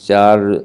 4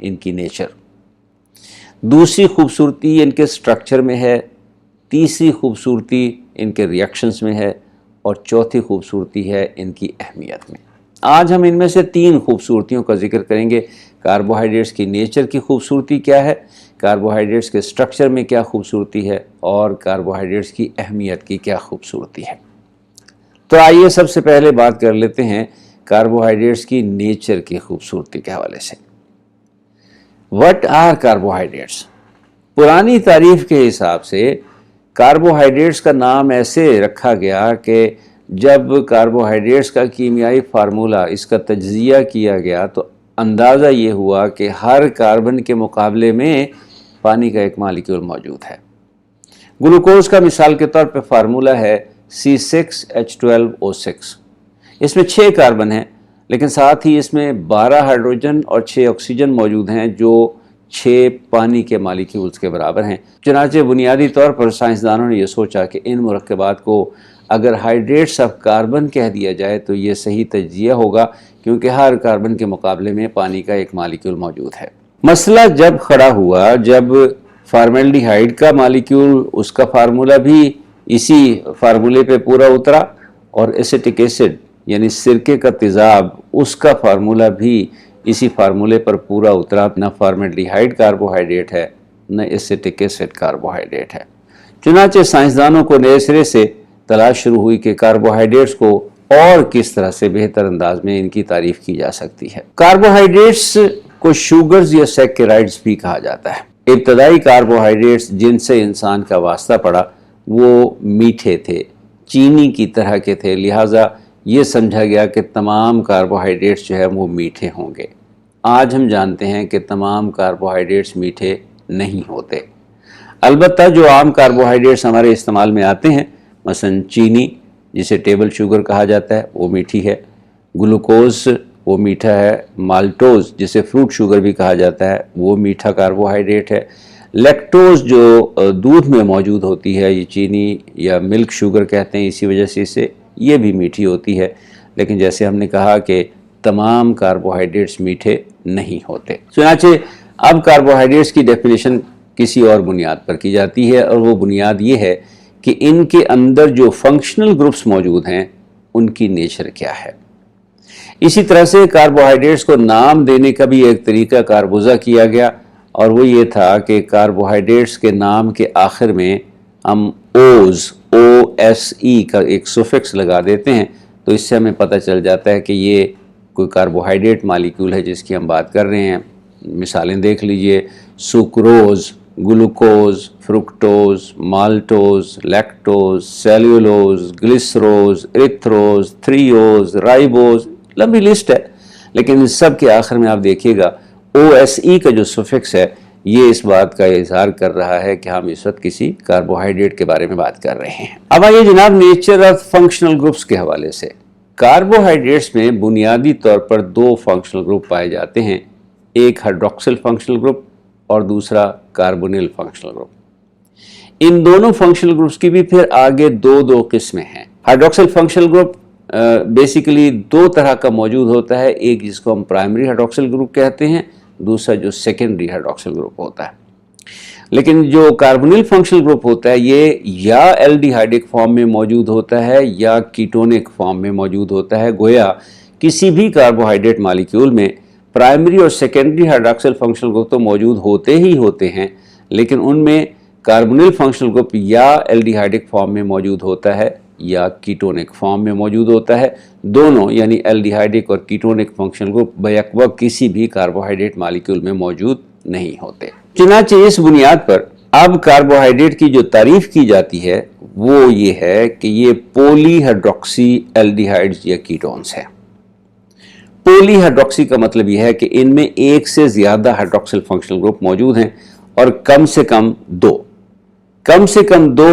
ان کی نیچر، دوسری خوبصورتی ان کے سٹرکچر میں ہے، تیسری خوبصورتی ان کے ریئیکشنز میں ہے، اور چوتھی خوبصورتی ہے ان کی اہمیت میں۔ آج ہم ان میں سے 3 خوبصورتیوں کا ذکر کریں گے۔ کاربوہائیڈریٹس کی نیچر کی خوبصورتی کیا ہے، کاربوہائیڈریٹس کے سٹرکچر میں کیا خوبصورتی ہے، اور کاربوہائیڈریٹس کی اہمیت کی کیا خوبصورتی ہے۔ تو آئیے سب سے پہلے بات کر لیتے ہیں کاربوہائیڈریٹس کی نیچر کی خوبصورتی کے حوالے سے۔ What are carbohydrates? پرانی تعریف کے حساب سے کاربوہائیڈریٹس کا نام ایسے رکھا گیا کہ جب کاربوہائیڈریٹس کا کیمیائی فارمولہ، اس کا تجزیہ کیا گیا تو اندازہ یہ ہوا کہ ہر کاربن کے مقابلے میں پانی کا ایک مالیکیول موجود ہے۔ گلوکوز کا مثال کے طور پہ فارمولہ ہے C6H12O6۔ اس میں 6 کاربن ہیں، لیکن ساتھ ہی اس میں 12 ہائیڈروجن اور 6 آکسیجن موجود ہیں، جو 6 پانی کے مالیکیولز کے برابر ہیں۔ چنانچہ بنیادی طور پر سائنسدانوں نے یہ سوچا کہ ان مرکبات کو اگر ہائیڈریٹس آف کاربن کہہ دیا جائے تو یہ صحیح تجزیہ ہوگا، کیونکہ ہر کاربن کے مقابلے میں پانی کا ایک مالیکیول موجود ہے۔ مسئلہ جب کھڑا ہوا، جب فارمیلڈیہائیڈ کا مالیکیول، اس کا فارمولہ بھی اسی فارمولے پہ پورا اترا، اور ایسیٹک ایسڈ یعنی سرکے کا تیزاب، اس کا فارمولہ بھی اسی فارمولے پر پورا اترا۔ نہ فارمیلڈیہائیڈ کاربوہائیڈریٹ ہے، نہ ایسیٹک ایسڈ کاربوہائیڈریٹ ہے۔ چنانچہ سائنسدانوں کو نئے سرے سے تلاش شروع ہوئی کہ کاربوہائیڈریٹس کو اور کس طرح سے بہتر انداز میں ان کی تعریف کی جا سکتی ہے۔ کاربوہائیڈریٹس کو شوگرز یا سیکرائڈز بھی کہا جاتا ہے۔ ابتدائی کاربوہائیڈریٹس جن سے انسان کا واسطہ پڑا وہ میٹھے تھے، چینی کی طرح کے تھے، لہٰذا یہ سمجھا گیا کہ تمام کاربوہائیڈریٹس جو ہے وہ میٹھے ہوں گے۔ آج ہم جانتے ہیں کہ تمام کاربوہائیڈریٹس میٹھے نہیں ہوتے۔ البتہ جو عام کاربوہائیڈریٹس ہمارے استعمال میں آتے ہیں، مثلا چینی جسے ٹیبل شوگر کہا جاتا ہے، وہ میٹھی ہے، گلوکوز وہ میٹھا ہے، مالٹوز جسے فروٹ شوگر بھی کہا جاتا ہے وہ میٹھا کاربوہائیڈریٹ ہے، لیکٹوز جو دودھ میں موجود ہوتی ہے، یہ چینی یا ملک شوگر کہتے ہیں اسی وجہ سے اسے، یہ بھی میٹھی ہوتی ہے۔ لیکن جیسے ہم نے کہا کہ تمام کاربوہائیڈریٹس میٹھے نہیں ہوتے۔ چنانچہ اب کاربوہائیڈریٹس کی ڈیفینیشن کسی اور بنیاد پر کی جاتی ہے، اور وہ بنیاد یہ ہے کہ ان کے اندر جو فنکشنل گروپس موجود ہیں ان کی نیچر کیا ہے۔ اسی طرح سے کاربوہائیڈریٹس کو نام دینے کا بھی ایک طریقہ کار وضع کیا گیا، اور وہ یہ تھا کہ کاربوہائیڈریٹس کے نام کے آخر میں ہم OSE کا ایک سفکس لگا دیتے ہیں، تو اس سے ہمیں پتہ چل جاتا ہے کہ یہ کوئی کاربوہائیڈریٹ مالیکیول ہے جس کی ہم بات کر رہے ہیں۔ مثالیں دیکھ لیجئے، sucrose, glucose, fructose, maltose, lactose, cellulose, glycerose, erythrose, threose, ribose, لمبی لسٹ ہے، لیکن اس سب کے آخر میں آپ دیکھیے گا OSE کا جو سفکس ہے یہ اس بات کا اظہار کر رہا ہے کہ ہم اس وقت کسی کاربوہائیڈریٹ کے بارے میں بات کر رہے ہیں۔ اب آئیے جناب نیچر آف فنکشنل گروپس کے حوالے سے۔ کاربوہائیڈریٹس میں بنیادی طور پر 2 فنکشنل گروپ پائے جاتے ہیں، ایک ہائیڈروکسل فنکشنل گروپ اور دوسرا کاربونل فنکشنل گروپ۔ ان دونوں فنکشنل گروپس کی بھی پھر آگے 2 قسمیں ہیں۔ ہائیڈروکسل فنکشنل گروپ بیسیکلی 2 طرح کا موجود ہوتا ہے، ایک جس کو ہم پرائمری ہائیڈروکسل گروپ کہتے ہیں، دوسرا جو سیکنڈری ہائیڈروکسل گروپ ہوتا ہے۔ لیکن جو کاربونل فنکشنل گروپ ہوتا ہے یہ یا الڈیہائیڈک فارم میں موجود ہوتا ہے یا کیٹونک فارم میں موجود ہوتا ہے۔ گویا کسی بھی کاربوہائیڈریٹ مالیکیول میں پرائمری اور سیکنڈری ہائیڈروکسل فنکشنل گروپ تو موجود ہوتے ہی ہوتے ہیں، لیکن ان میں کاربونل فنکشنل گروپ یا الڈیہائیڈک فارم میں موجود ہوتا ہے یا کیٹونک فارم میں موجود ہوتا ہے۔ دونوں یعنی الڈیہائیڈک اور کیٹونک فنکشنل گروپ بیک وقت کسی بھی کاربوہائیڈریٹ مالیکیول میں موجود نہیں ہوتے۔ چنانچہ اس بنیاد پر اب کاربوہائیڈریٹ کی جو تعریف کی جاتی ہے وہ یہ ہے کہ یہ پولی ہائیڈروکسی الڈیہائیڈز یا کیٹونز ہیں۔ پولی ہائیڈروکسی کا مطلب یہ ہے کہ ان میں ایک سے زیادہ ہائیڈروکسل فنکشنل گروپ موجود ہیں، اور کم سے کم 2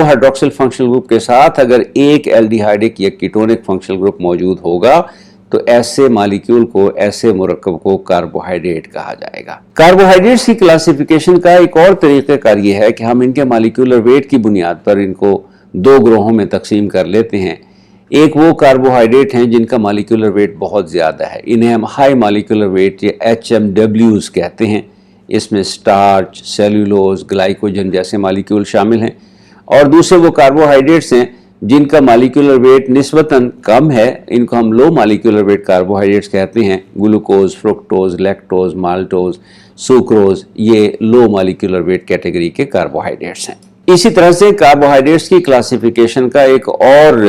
ہائیڈروکسل فنکشنل گروپ کے ساتھ اگر ایک الڈیہائیڈک یا کیٹونک فنکشنل گروپ موجود ہوگا تو ایسے مالیکیول کو، ایسے مرکب کو کاربوہائیڈریٹ کہا جائے گا۔ کاربوہائیڈریٹس کی کلاسیفیکیشن کا ایک اور طریقہ کار یہ ہے کہ ہم ان کے مالیکیولر ویٹ کی بنیاد پر ان کو 2 گروہوں میں تقسیم کر لیتے ہیں۔ ایک وہ کاربوہائیڈریٹ ہیں جن کا مالیکیولر ویٹ بہت زیادہ ہے، انہیں ہم ہائی مالیکیولر ویٹ یا HMWs کہتے ہیں۔ اس میں سٹارچ، سیلولوز، گلائکوجن جیسے مالیکیول شامل ہیں، اور دوسرے وہ کاربوہائیڈریٹس ہیں جن کا مالیکولر ویٹ نسبتاً کم ہے، ان کو ہم لو مالیکولر ویٹ کاربوہائیڈریٹس کہتے ہیں۔ گلوکوز، فرکٹوز، لیکٹوز، مالٹوز، سوکروز، یہ لو مالیکولر ویٹ کیٹیگری کے کاربوہائیڈریٹس ہیں۔ اسی طرح سے کاربوہائیڈریٹس کی کلاسیفیکیشن کا ایک اور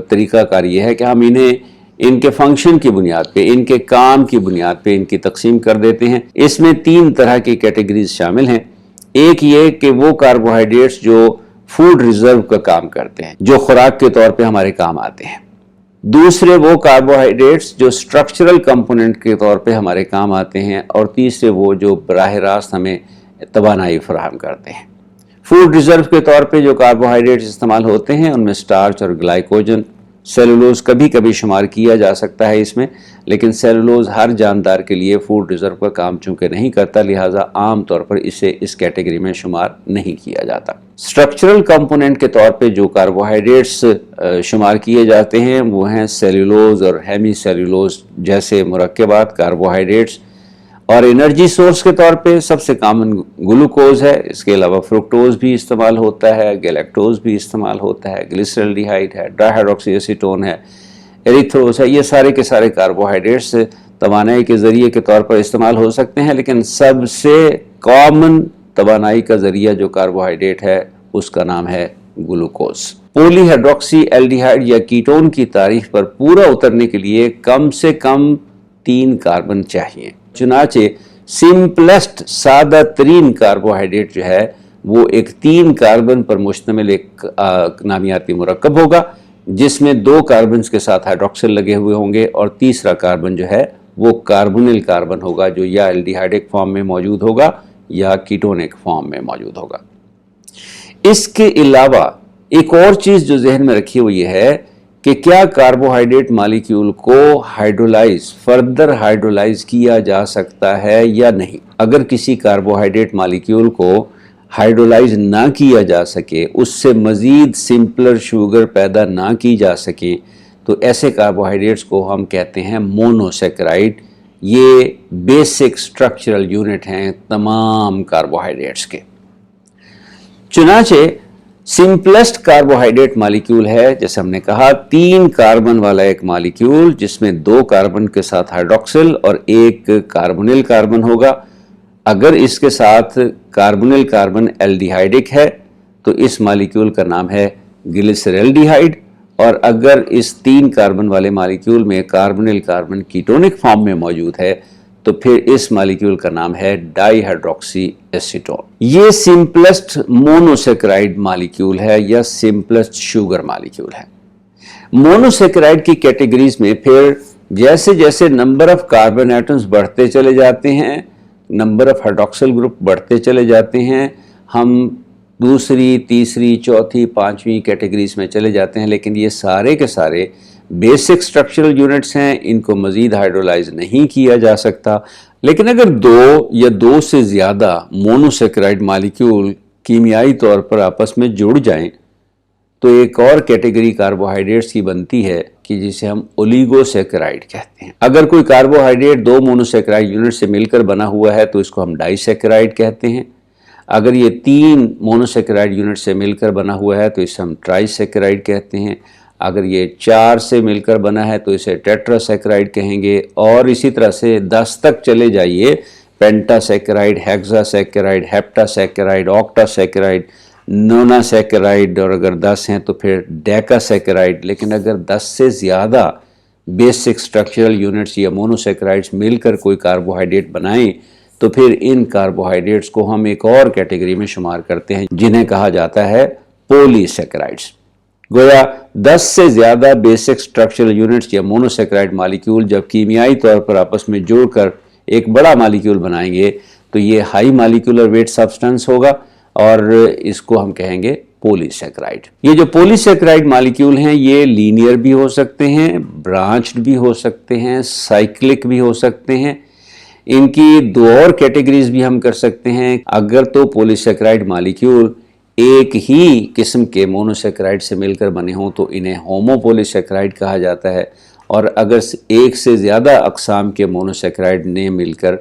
طریقہ کار یہ ہے کہ ہم انہیں ان کے فنکشن کی بنیاد پہ، ان کے کام کی بنیاد پہ ان کی تقسیم کر دیتے ہیں۔ اس میں 3 طرح کی کیٹیگریز شامل ہیں۔ ایک یہ کہ وہ کاربوہائیڈریٹس جو فوڈ ریزرو کا کام کرتے ہیں، جو خوراک کے طور پہ ہمارے کام آتے ہیں۔ دوسرے وہ کاربوہائیڈریٹس جو سٹرکچرل کمپوننٹ کے طور پہ ہمارے کام آتے ہیں، اور تیسرے وہ جو براہ راست ہمیں توانائی فراہم کرتے ہیں۔ فوڈ ریزرو کے طور پہ جو کاربوہائیڈریٹس استعمال ہوتے ہیں ان میں سٹارچ اور گلائکوجن، سیلولوز کبھی کبھی شمار کیا جا سکتا ہے اس میں، لیکن سیلولوز ہر جاندار کے لیے فوڈ ریزرو کا کام چونکہ نہیں کرتا، لہٰذا عام طور پر اسے اس کیٹیگری میں شمار نہیں کیا جاتا۔ سٹرکچرل کمپوننٹ کے طور پہ جو کاربوہائیڈریٹس شمار کیے جاتے ہیں وہ ہیں سیلولوز اور ہیمی سیلولوز جیسے مرکبات کاربوہائیڈریٹس، اور انرجی سورس کے طور پہ سب سے کامن گلوکوز ہے، اس کے علاوہ فرکٹوز بھی استعمال ہوتا ہے، گلیکٹوز بھی استعمال ہوتا ہے، گلیسرالڈیہائیڈ ہے، ڈائی ہائیڈروکسی ایسیٹون ہے، ایریتھروز ہے۔ یہ سارے کے سارے کاربوہائیڈریٹس توانائی کے ذریعے کے طور پر استعمال ہو سکتے ہیں، لیکن سب سے کامن توانائی کا ذریعہ جو کاربوہائیڈریٹ ہے اس کا نام ہے گلوکوز۔ پولی ہائیڈروکسی ایلڈیہائیڈ یا کیٹون کی تعریف پر پورا اترنے کے لیے کم سے کم 3 کاربن چاہیے، چنانچہ سمپلسٹ سادہ ترین کاربوہائیڈریٹ جو ہے وہ ایک 3 کاربن پر مشتمل ایک نامیاتی مرکب ہوگا، جس میں 2 کاربنز کے ساتھ ہائیڈروکسل لگے ہوئے ہوں گے، اور تیسرا کاربن جو ہے وہ کاربونل کاربن ہوگا جو یا الڈیہائیڈک فارم میں موجود ہوگا یا کیٹونک فارم میں موجود ہوگا۔ اس کے علاوہ ایک اور چیز جو ذہن میں رکھی ہوئی ہے کہ کیا کاربوہائیڈریٹ مالیکیول کو فردر ہائیڈرولائز کیا جا سکتا ہے یا نہیں۔ اگر کسی کاربوہائیڈریٹ مالیکیول کو ہائیڈرولائز نہ کیا جا سکے، اس سے مزید سمپلر شوگر پیدا نہ کی جا سکے، تو ایسے کاربوہائیڈریٹس کو ہم کہتے ہیں مونوسیکرائڈ۔ یہ بیسک سٹرکچرل یونٹ ہیں تمام کاربوہائیڈریٹس کے۔ چنانچہ سمپلسٹ کاربوہائیڈریٹ مالیکیول ہے، جیسے ہم نے کہا 3 کاربن والا ایک مالیکیول جس میں 2 کاربن کے ساتھ ہائیڈروکسل اور 1 کاربونل کاربن ہوگا۔ اگر اس کے ساتھ کاربونل کاربن الڈیہائیڈک ہے تو اس مالیکیول کا نام ہے گلیسرالڈیہائیڈ، اور اگر اس 3 کاربن والے مالیکیول میں کاربونل کاربن کیٹونک فارم میں موجود ہے تو پھر اس مالیکیول کا نام ہے ڈائی ہائیڈروکسی ایسیٹون۔ یہ سمپلسٹ مونوسیکرائڈ مالیکیول ہے یا سمپلسٹ شوگر مالیکیول ہے۔ مونوسیکرائڈ کی کیٹیگریز میں پھر جیسے جیسے نمبر آف کاربن ایٹمز بڑھتے چلے جاتے ہیں، نمبر آف ہائیڈروکسل گروپ بڑھتے چلے جاتے ہیں، ہم دوسری، تیسری، چوتھی، 5ویں کیٹیگریز میں چلے جاتے ہیں، لیکن یہ سارے کے سارے بیسک سٹرکچرل یونٹس ہیں، ان کو مزید ہائیڈرولائز نہیں کیا جا سکتا۔ لیکن اگر 2 یا 2 سے زیادہ مونوسیکرائڈ مالیکیول کیمیائی طور پر آپس میں جڑ جائیں تو ایک اور کیٹیگری کاربوہائیڈریٹس کی بنتی ہے کہ جسے ہم اولیگوسیکرائڈ کہتے ہیں۔ اگر کوئی کاربوہائیڈریٹ 2 مونوسیکرائڈ یونٹ سے مل کر بنا ہوا ہے تو اس کو ہم ڈائی سیکرائڈ کہتے ہیں۔ اگر یہ 3 مونوسیکرائڈ یونٹ سے مل کر بنا ہوا ہے تو اسے ہم ٹرائی سیکرائڈ کہتے ہیں۔ اگر یہ 4 سے مل کر بنا ہے تو اسے ٹیٹرا سیکرائڈ کہیں گے، اور اسی طرح سے 10 تک چلے جائیے، پینٹا سیکرائڈ، ہیگزا سیکرائڈ، ہیپٹا سیکرائڈ، آکٹا سیکرائڈ، نونا سیکرائڈ، اور اگر 10 ہیں تو پھر ڈیکا سیکرائڈ۔ لیکن اگر 10 سے زیادہ بیسک سٹرکچرل یونٹس یا مونوسیکرائڈس مل کر کوئی کاربوہائیڈریٹ بنائیں تو پھر ان کاربوہائیڈریٹس کو ہم ایک اور کیٹیگری میں شمار کرتے ہیں جنہیں کہا جاتا ہے پولی سیکرائڈس۔ گویا 10 سے زیادہ بیسک سٹرکچرل یونٹس یا مونوسیکرائڈ مالیکیول جب کیمیائی طور پر آپس میں جوڑ کر ایک بڑا مالیکیول بنائیں گے تو یہ ہائی مالیکولر ویٹ سبسٹنس ہوگا، اور اس کو ہم کہیں گے پولی سیکرائڈ۔ یہ جو پولی سیکرائڈ مالیکیول ہیں یہ لینئر بھی ہو سکتے ہیں، برانچڈ بھی ہو سکتے ہیں، سائیکلک بھی ہو سکتے ہیں۔ ان کی 2 اور کیٹیگریز بھی ہم کر سکتے ہیں۔ اگر تو پولی سیکرائڈ مالیکیول ایک ہی قسم کے مونوسیکرائڈ سے مل کر بنے ہوں تو انہیں ہومو پولی سیکرائڈ کہا جاتا ہے، اور اگر ایک سے زیادہ اقسام کے مونوسیکرائڈ نے مل کر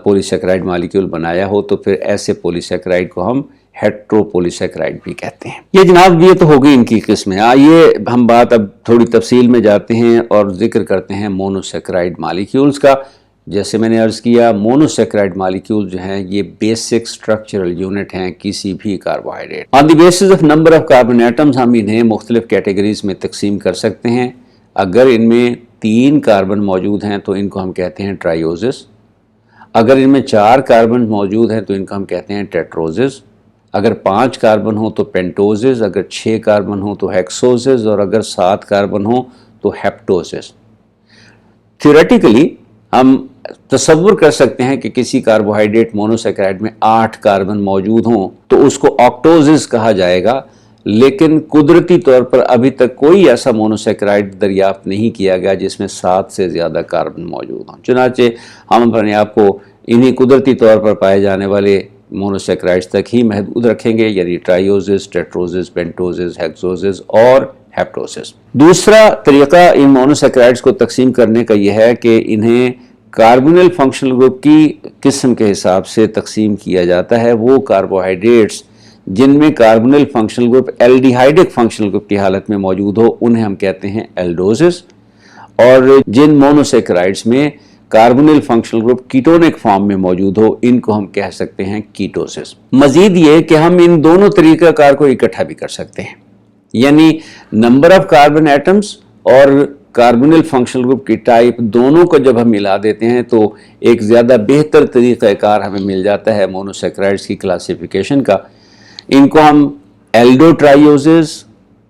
پولیسیکرائڈ مالیکیول بنایا ہو تو پھر ایسے پولیسیکرائڈ کو ہم ہیٹرو پولیسیکرائڈ بھی کہتے ہیں۔ یہ جناب یہ تو ہو گئی ان کی قسمیں۔ آئیے ہم بات اب تھوڑی تفصیل میں جاتے ہیں اور ذکر کرتے ہیں مونوسیکرائڈ مالیکیولز کا۔ جیسے میں نے عرض کیا، مونوسیکرائڈ مالیکیول جو ہیں یہ بیسک سٹرکچرل یونٹ ہیں کسی بھی carbohydrate. On the basis of number of carbon atoms ہم انہیں مختلف کیٹیگریز میں تقسیم کر سکتے ہیں۔ اگر ان میں 3 کاربن موجود ہیں تو ان کو ہم کہتے ہیں ٹرائیوزز۔ اگر ان میں 4 کاربن موجود ہیں تو ان کو ہم کہتے ہیں ٹیٹروزز۔ اگر 5 کاربن ہوں تو پینٹوزز، اگر 6 کاربن ہوں تو ہیکسوزز، اور اگر 7 کاربن ہوں تو ہیپٹوزز۔ تھیوریٹیکلی ہم تصور کر سکتے ہیں کہ کسی کاربوہائیڈریٹ مونوسیکرائڈ میں 8 کاربن موجود ہوں تو اس کو آکٹوزز کہا جائے گا، لیکن قدرتی طور پر ابھی تک کوئی ایسا مونوسیکرائڈ دریافت نہیں کیا گیا جس میں 7 سے زیادہ کاربن موجود ہوں۔ چنانچہ ہم اپنے آپ کو انہی قدرتی طور پر پائے جانے والے مونوسیکرائڈز تک ہی محدود رکھیں گے، یعنی ٹرائیوزز، ٹیٹروزز، پینٹوزز، ہیکسوزز اور ہیپٹوزز۔ دوسرا طریقہ ان مونوسیکرائڈز کو تقسیم کرنے کا یہ ہے کہ انہیں کاربونل فنکشنل گروپ کی قسم کے حساب سے تقسیم کیا جاتا ہے۔ وہ کاربوہائیڈریٹس جن میں کاربونل فنکشنل گروپ الڈیہائیڈک فنکشنل گروپ کی حالت میں موجود ہو انہیں ہم کہتے ہیں الڈوزز، اور جن مونوسیکرائڈز میں کاربونل فنکشنل گروپ کیٹونک فارم میں موجود ہو ان کو ہم کہہ سکتے ہیں کیٹوزز۔ مزید یہ کہ ہم ان دونوں طریقہ کار کو اکٹھا بھی کر سکتے ہیں، یعنی نمبر آف کاربن ایٹمز اور کاربونل فنکشنل گروپ کی ٹائپ دونوں کو جب ہم ملا دیتے ہیں تو ایک زیادہ بہتر طریقہ کار ہمیں مل جاتا ہے مونوسیکرائڈز کی کلاسیفیکیشن کا۔ ان کو ہم ایلڈو ٹرائیوزز،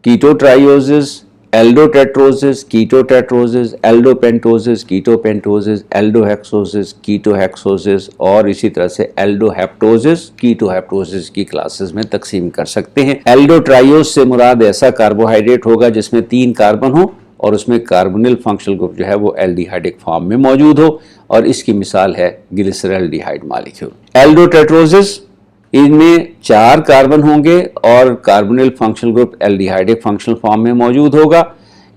کیٹو ٹرائیوزز، ایلڈو ٹیٹروزز، کیٹو ٹیٹروزز، ایلڈو پینٹوزز، کیٹو پینٹوزز، ایلڈو ہیکسوزز، کیٹو ہیکسوزز، اور اسی طرح سے ایلڈو ہیپٹوزز، کیٹو ہیپٹوزز کی کلاسز میں تقسیم کر سکتے ہیں۔ ایلڈو ٹرائیوز سے مراد ایسا کاربوہائیڈریٹ ہوگا جس میں 3 کاربن ہوں اور اس میں کاربونل فنکشنل گروپ جو ہے وہ الڈیہائیڈک فارم میں موجود ہو، اور اس کی مثال ہے گلیسرالڈیہائیڈ مالیکیول۔ ایلڈو ٹیٹروزز، ان میں 4 کاربن ہوں گے اور کاربونل فنکشنل گروپ الڈیہائیڈک فنکشنل فارم میں موجود ہوگا۔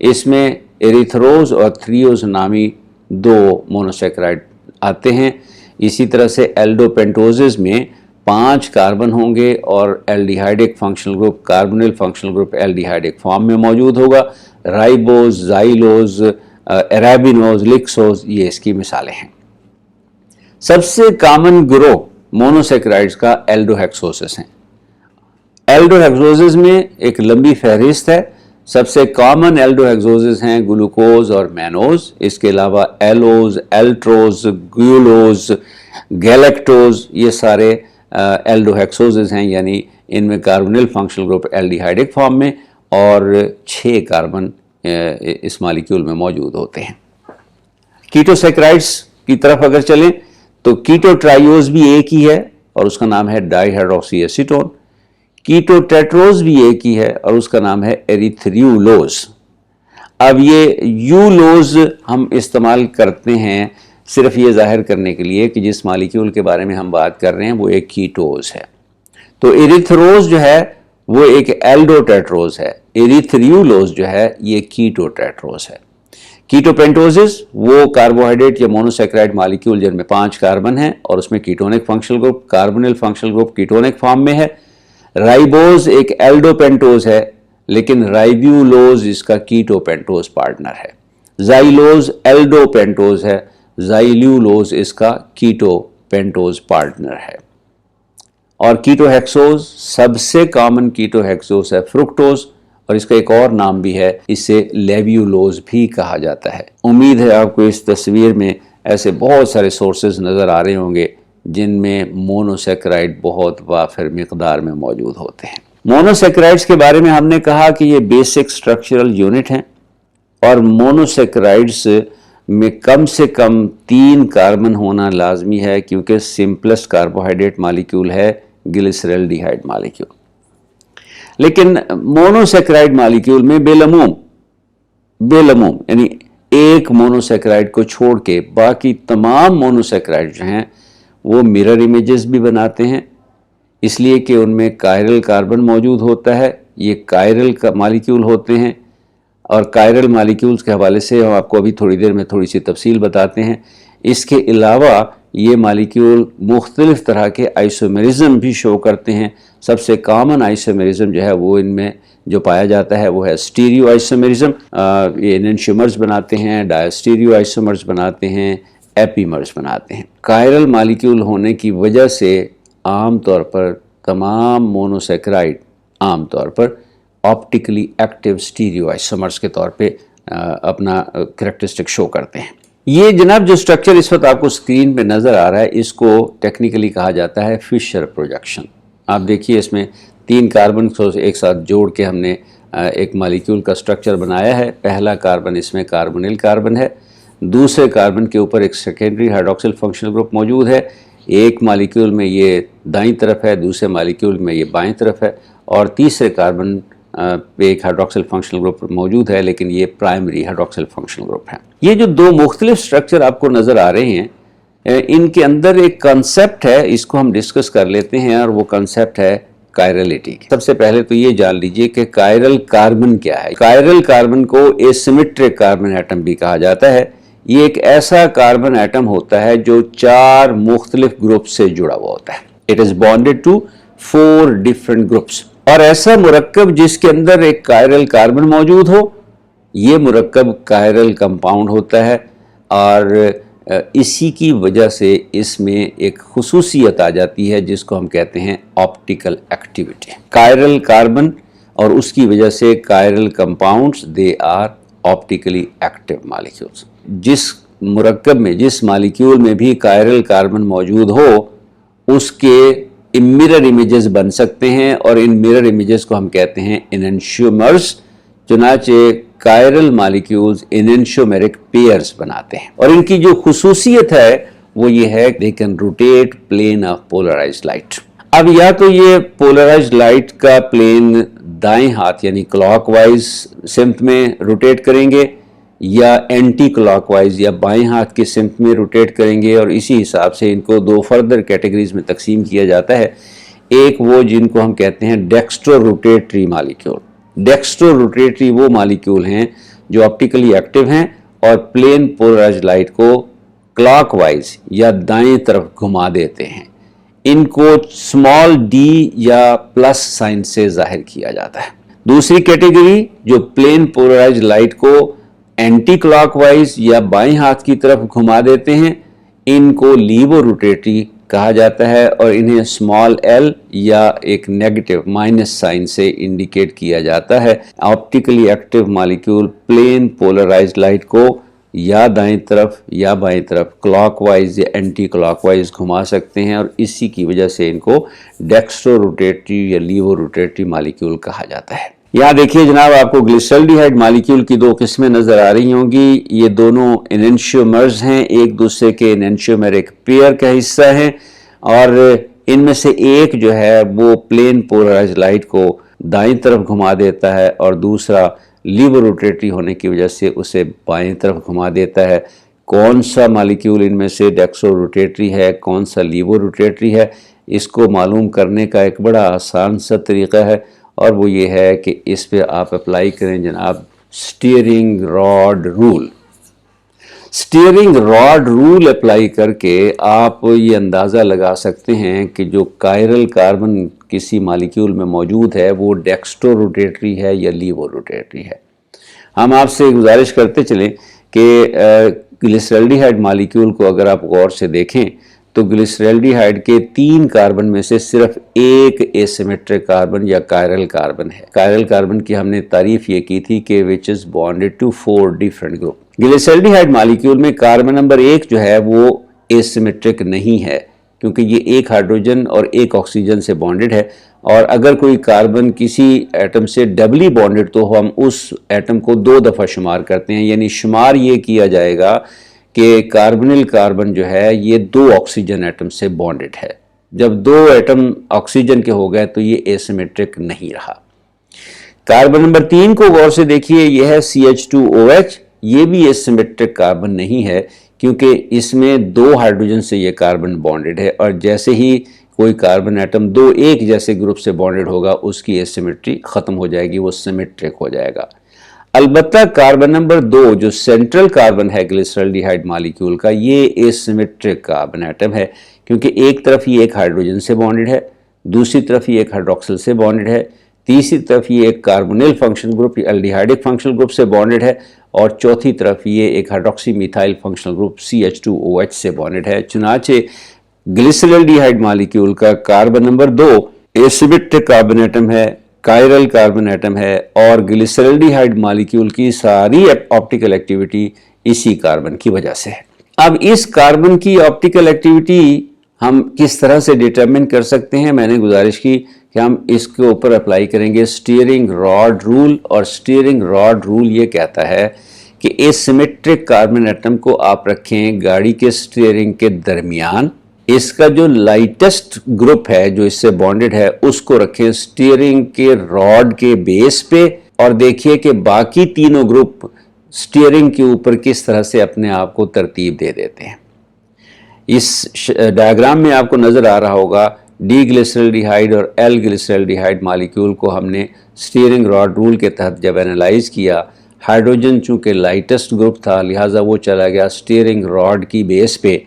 اس میں ایریتھروز اور تھریوز نامی 2 مونوسیکرائڈ آتے ہیں۔ اسی طرح سے ایلڈو پینٹوزز میں 5 کاربن ہوں گے اور aldehydic functional group carbonyl functional group aldehydic form میں موجود ہوگا۔ رائبوز، زائلوز، ایرابینوز، لکسوز، یہ اس کی مثالیں ہیں۔ سب سے کامن گروہ مونوسیکرائڈز کا ایلڈو ہیکسوزز ہیں۔ ایلڈو ہیکسوزز میں ایک لمبی فہرست ہے۔ سب سے کامن ایلڈو ہیکسوزز ہیں گلوکوز اور مینوز، اس کے علاوہ ایلوز، ایلٹروز، گیولوز، گیلیکٹوز، یہ سارے ایلڈو ہیکسوزز ہیں، یعنی ان میں کاربونل فنکشنل گروپ الڈیہائیڈک فارم میں اور 6 کاربن اس مالیکیول میں موجود ہوتے ہیں۔ کیٹو سیکرائڈز کی طرف اگر چلیں تو کیٹو ٹرائیوز بھی ایک ہی ہے اور اس کا نام ہے ڈائی ہائیڈروکسی ایسیٹون۔ کیٹو ٹیٹروز بھی ایک ہی ہے اور اس کا نام ہے ایریتھریولوز۔ اب یہ یولوز ہم استعمال کرتے ہیں صرف یہ ظاہر کرنے کے لیے کہ جس مالیکیول کے بارے میں ہم بات کر رہے ہیں وہ ایک کیٹوز ہے۔ تو ایریتھروز جو ہے وہ ایک ایلڈو ٹیٹروز ہے، ایریتھریولوز جو ہے یہ کیٹو ٹیٹروز ہے۔ کیٹو پینٹوزز وہ کاربوہائیڈریٹ یا مونوسیکرائڈ مالیکیول جن میں 5 کاربن ہیں اور اس میں ketonic functional group carbonyl functional group ketonic form میں ہے۔ رائبوز ایک ایلڈو پینٹوز ہے لیکن رائبیولوز اس کا کیٹو پینٹوز پارٹنر ہے۔ زائلوز ایلڈو پینٹوز ہے، زائلیولوز اس کا کیٹو پینٹوز پارٹنر ہے۔ اور کیٹو ہیکسوز سب سے کامن کیٹو ہیکسوز ہے فرکٹوز، اور اس کا ایک اور نام بھی ہے، اسے لیویولوز بھی کہا جاتا ہے۔ امید ہے آپ کو اس تصویر میں ایسے بہت سارے سورسز نظر آ رہے ہوں گے جن میں مونوسیکرائڈ بہت وافر مقدار میں موجود ہوتے ہیں۔ مونوسیکرائڈز کے بارے میں ہم نے کہا کہ یہ بیسک سٹرکچرل یونٹ ہیں، اور مونوسیکرائڈز میں کم سے کم 3 کاربن ہونا لازمی ہے کیونکہ سمپلسٹ کاربوہائیڈریٹ مالیکیول ہے گلیسرالڈیہائیڈ مالیکیول۔ لیکن مونوسیکرائڈ مالیکیول میں بالعموم یعنی ایک مونوسیکرائڈ کو چھوڑ کے باقی تمام مونوسیکرائڈ جو ہیں وہ مرر امیجز بھی بناتے ہیں، اس لیے کہ ان میں کائرل کاربن موجود ہوتا ہے۔ یہ کائرل مالیکیول ہوتے ہیں، اور کائرل مالیکیولز کے حوالے سے ہم آپ کو ابھی تھوڑی دیر میں تھوڑی سی تفصیل بتاتے ہیں۔ اس کے علاوہ یہ مالیکیول مختلف طرح کے آئسومیرزم بھی شو کرتے ہیں. سب سے کامن آئسومیرزم جو ہے وہ ان میں جو پایا جاتا ہے وہ ہے اسٹیریو آئسومیرزم. یہ انانشیومرز بناتے ہیں، ڈائسٹیریو آئسومرز بناتے ہیں، ایپیمرز بناتے ہیں. کائرل مالیکیول ہونے کی وجہ سے عام طور پر تمام مونوسیکرائڈ عام طور پر آپٹیکلی ایکٹیو اسٹیریو آئسومرز کے طور پہ اپنا کریکٹرسٹک شو کرتے ہیں. یہ جناب جو اسٹرکچر اس وقت آپ کو اسکرین پہ نظر آ رہا ہے اس کو ٹیکنیکلی کہا جاتا ہے فشر پروجیکشن. آپ دیکھیے اس میں 3 کاربن کو ایک ساتھ جوڑ کے ہم نے ایک مالیکیول کا اسٹرکچر بنایا ہے. پہلا کاربن اس میں کاربونل کاربن ہے، دوسرے کاربن کے اوپر ایک سیکنڈری ہائیڈروکسل فنکشنل گروپ موجود ہے. ایک مالیکیول میں یہ دائیں طرف ہے، دوسرے مالیکیول میں یہ بائیں طرف ہے، اور تیسرے کاربن پہ ایک ہائیڈروکسل فنکشنل گروپ موجود ہے لیکن یہ پرائمری ہائیڈروکسل فنکشنل گروپ ہے. یہ جو 2 مختلف سٹرکچر آپ کو نظر آ رہے ہیں ان کے اندر ایک کنسیپٹ ہے، اس کو ہم ڈسکس کر لیتے ہیں، اور وہ کنسیپٹ ہے کائرلٹی. سب سے پہلے تو یہ جان لیجئے کہ کائرل کاربن کیا ہے. کائرل کاربن کو اسیمیٹرک کاربن ایٹم بھی کہا جاتا ہے. یہ ایک ایسا کاربن ایٹم ہوتا ہے جو 4 مختلف گروپ سے جڑا ہوا ہوتا ہے. It is bonded to 4 different groups. اور ایسا مرکب جس کے اندر ایک کائرل کاربن موجود ہو، یہ مرکب کائرل کمپاؤنڈ ہوتا ہے، اور اسی کی وجہ سے اس میں ایک خصوصیت آ جاتی ہے جس کو ہم کہتے ہیں آپٹیکل ایکٹیویٹی. کائرل کاربن اور اس کی وجہ سے chiral compounds they are optically active molecules. جس مرکب میں، جس مالیکیول میں بھی کائرل کاربن موجود ہو اس کے مرر امیجز بن سکتے ہیں، اور ان مرر امیجز کو ہم کہتے ہیں انانشیومرز. چنانچہ کائرل مالیکیولز انانشیومیرک پیئرز بناتے ہیں، اور ان کی جو خصوصیت ہے وہ یہ ہے they can rotate plane of polarized light. اب یا تو یہ پولرائزڈ لائٹ کا پلین دائیں ہاتھ یعنی کلاک وائز سمت میں روٹیٹ کریں گے، یا اینٹی کلاک وائز یا بائیں ہاتھ کے سمت میں روٹیٹ کریں گے، اور اسی حساب سے ان کو 2 فردر کیٹیگریز میں تقسیم کیا جاتا ہے. ایک وہ جن کو ہم کہتے ہیں ڈیکسٹرو روٹیٹری مالیکیول. ڈیکسٹرو روٹیٹری وہ مالیکیول ہیں جو آپٹیکلی ایکٹیو ہیں اور پلین پولرائزڈ لائٹ کو کلاک وائز یا دائیں طرف گھما دیتے ہیں. ان کو اسمال ڈی یا پلس سائن سے ظاہر کیا جاتا ہے. دوسری کیٹیگری جو پلین پولرائزڈ لائٹ کو اینٹی کلاک وائز یا بائیں ہاتھ کی طرف گھما دیتے ہیں، ان کو لیوو روٹیٹری کہا جاتا ہے، اور انہیں اسمال ایل یا ایک نیگیٹو مائنس سائن سے انڈیکیٹ کیا جاتا ہے. Optically active molecule plane polarised light کو یا دائیں طرف یا بائیں طرف کلاک وائز یا اینٹی کلاک وائز گھما سکتے ہیں، اور اسی کی وجہ سے ان کو ڈیکسٹرو روٹیٹری یا لیوو روٹیٹری مالیکیول کہا جاتا ہے. یہاں دیکھیے جناب آپ کو گلیسرالڈیہائیڈ مالیکیول کی 2 قسمیں نظر آ رہی ہوں گی. یہ دونوں انانشیومرز ہیں، ایک دوسرے کے انانشیومیرک پیئر کا حصہ ہیں، اور ان میں سے ایک جو ہے وہ پلین پولرائزڈ لائٹ کو دائیں طرف گھما دیتا ہے، اور دوسرا لیوو روٹیٹری ہونے کی وجہ سے اسے بائیں طرف گھما دیتا ہے. کون سا مالیکیول ان میں سے ڈیکسٹرو روٹیٹری ہے، کون سا لیوو روٹیٹری ہے، اس کو معلوم کرنے کا ایک بڑا آسان سا طریقہ ہے، اور وہ یہ ہے کہ اس پہ آپ اپلائی کریں جناب steering rod roll. Steering rod roll apply کر کے آپ یہ اندازہ لگا سکتے ہیں کہ جو کائرل کاربن کسی مالیکیول میں موجود ہے وہ ڈیکسٹرو روٹیٹری ہے یا لیوو روٹیٹری ہے. ہم آپ سے گزارش کرتے چلیں کہ گلیسرالڈیہائیڈ مالیکیول کو اگر آپ غور سے دیکھیں تو گلیسرالڈیہائیڈ کے 3 کاربن میں سے صرف ایک ایسیمیٹرک کاربن یا کائرل کاربن ہے. کائرل کاربن کی ہم نے تعریف یہ کی تھی کہ which is bonded to 4 different group. گلیسرالڈیہائیڈ molecule میں کاربن نمبر 1 جو ہے وہ ایسیمیٹرک نہیں ہے، کیونکہ یہ ایک ہائیڈروجن اور ایک آکسیجن سے بانڈڈ ہے، اور اگر کوئی کاربن کسی ایٹم سے ڈبلی بانڈڈ تو ہم اس ایٹم کو 2 دفعہ شمار کرتے ہیں. یعنی شمار یہ کیا جائے گا کہ کاربنل کاربن جو ہے یہ 2 آکسیجن ایٹم سے بانڈڈ ہے. جب 2 ایٹم آکسیجن کے ہو گئے تو یہ ایسیمیٹرک نہیں رہا. کاربن نمبر 3 کو غور سے دیکھیے، یہ ہے CH2OH. یہ بھی ایسیمیٹرک کاربن نہیں ہے کیونکہ اس میں 2 ہائیڈروجن سے یہ کاربن بانڈڈ ہے، اور جیسے ہی کوئی کاربن ایٹم 2 ایک جیسے گروپ سے بانڈڈ ہوگا اس کی ایسیمیٹری ختم ہو جائے گی، وہ سیمیٹرک ہو جائے گا. البتہ کاربن نمبر 2 جو سینٹرل کاربن ہے گلیسرالڈیہائیڈ مالیکیول کا، یہ ایسیمیٹرک کاربن ایٹم ہے، کیونکہ ایک طرف یہ ایک ہائیڈروجن سے بانڈڈ ہے، دوسری طرف یہ ایک ہائیڈروکسل سے بانڈڈ ہے، تیسری طرف یہ ایک کاربونیل فنکشن گروپ الڈیہائیڈک فنکشنل گروپ سے بانڈڈ ہے، اور چوتھی طرف یہ ایک hydroxy methyl functional group CH2OH سے بانڈڈ ہے۔ چنانچہ گلیسرالڈیہائیڈ مالیکیول کا carbon number 2 asymmetric carbon atom ہے، کائرل کاربن ایٹم ہے، اور گلیسرالڈیہائیڈ مالیکیول کی ساری آپٹیکل ایکٹیویٹی اسی کاربن کی وجہ سے ہے۔ اب اس کاربن کی آپٹیکل ایکٹیویٹی ہم کس طرح سے ڈیٹرمن کر سکتے ہیں؟ میں نے گزارش کی کہ ہم اس کے اوپر اپلائی کریں گے سٹیئرنگ راڈ رول، اور سٹیئرنگ راڈ رول یہ کہتا ہے کہ ایسیمیٹرک کاربن ایٹم کو آپ رکھیں گاڑی کے سٹیئرنگ کے درمیان، اس کا جو لائٹسٹ گروپ ہے جو اس سے بانڈڈ ہے اس کو رکھیں سٹیئرنگ کے راڈ کے بیس پہ، اور دیکھیے کہ باقی تینوں گروپ سٹیئرنگ کے اوپر کس طرح سے اپنے آپ کو ترتیب دے دیتے ہیں۔ اس ڈائیگرام میں آپ کو نظر آ رہا ہوگا ڈی گلیسرالڈیہائیڈ اور ایل گلیسرالڈیہائیڈ مالیکیول کو ہم نے سٹیئرنگ راڈ رول کے تحت جب انالائز کیا، ہائیڈروجن چونکہ لائٹسٹ گروپ تھا لہٰذا وہ چلا گیا سٹیئرنگ راڈ کی بیس پہ۔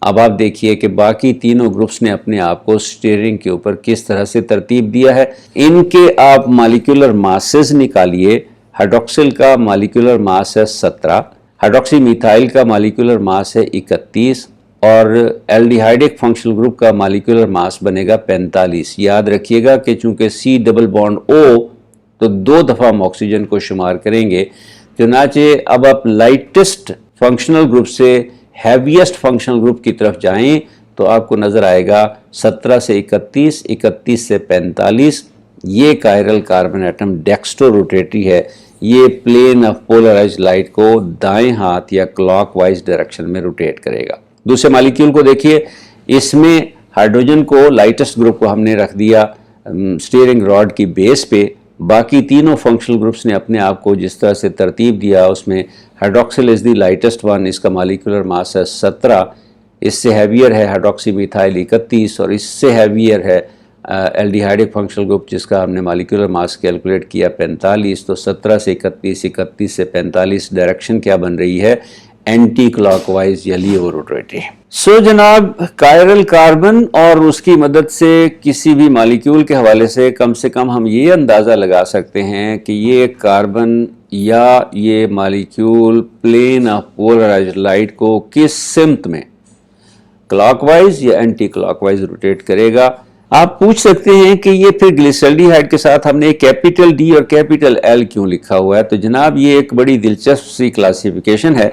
اب آپ دیکھیے کہ باقی تینوں گروپس نے اپنے آپ کو سٹیئرنگ کے اوپر کس طرح سے ترتیب دیا ہے۔ ان کے آپ مالیکولر ماسز نکالیے۔ ہائیڈروکسل کا مالیکولر ماس ہے 17، ہائیڈروکسی میتھائل کا مالیکولر ماس ہے 31، اور الڈیہائیڈک فنکشنل گروپ کا مالیکولر ماس بنے گا 45۔ یاد رکھیے گا کہ چونکہ C ڈبل بانڈ O تو 2 دفعہ ہم آکسیجن کو شمار کریں گے، چنانچہ اب آپ لائٹسٹ فنکشنل گروپ سے ہیویسٹ فنکشنل گروپ کی طرف جائیں تو آپ کو نظر آئے گا 17 سے 31، 31 سے 45۔ یہ کائرل کاربن ایٹم ڈیکسٹرو روٹیٹری ہے، یہ پلین آف پولرائزڈ لائٹ کو دائیں ہاتھ یا کلاک وائز ڈائریکشن میں روٹیٹ کرے گا۔ دوسرے مالیکیول کو دیکھیے، اس میں ہائیڈروجن کو لائٹسٹ گروپ کو ہم نے رکھ دیا سٹیئرنگ راڈ کی بیس پہ، باقی تینوں فنکشنل گروپس نے اپنے آپ کو جس طرح سے ترتیب دیا اس میں ہائیڈروکسل از دی لائٹسٹ ون، اس کا مالیکولر ماس ہے 17، اس سے ہیویئر ہے ہائیڈروکسی میتھائل 31، اور اس سے ہیویئر ہے الڈیہائیڈک فنکشنل گروپ جس کا ہم نے مالیکولر ماس کیلکولیٹ کیا 45۔ تو 17 سے 31، 31 سے 45 ڈائریکشن کیا بن رہی ہے؟ اینٹی کلاک وائز یا لیو روٹیٹری۔ سو جناب، کائرل کاربن اور اس کی مدد سے کسی بھی مالیکیول کے حوالے سے کم ہم یہ اندازہ لگا سکتے ہیں کہ یہ کاربن یا یہ molecule plane of polarised light کو کس سمت میں، کلاک وائز یا اینٹی کلاک وائز روٹیٹ کرے گا۔ آپ پوچھ سکتے ہیں کہ یہ پھر گلیسرالڈیہائیڈ کے ساتھ ہم نے کیپیٹل ڈی اور کیپیٹل ایل کیوں لکھا ہوا ہے؟ تو جناب یہ ایک بڑی دلچسپ سی کلاسیفیکیشن ہے،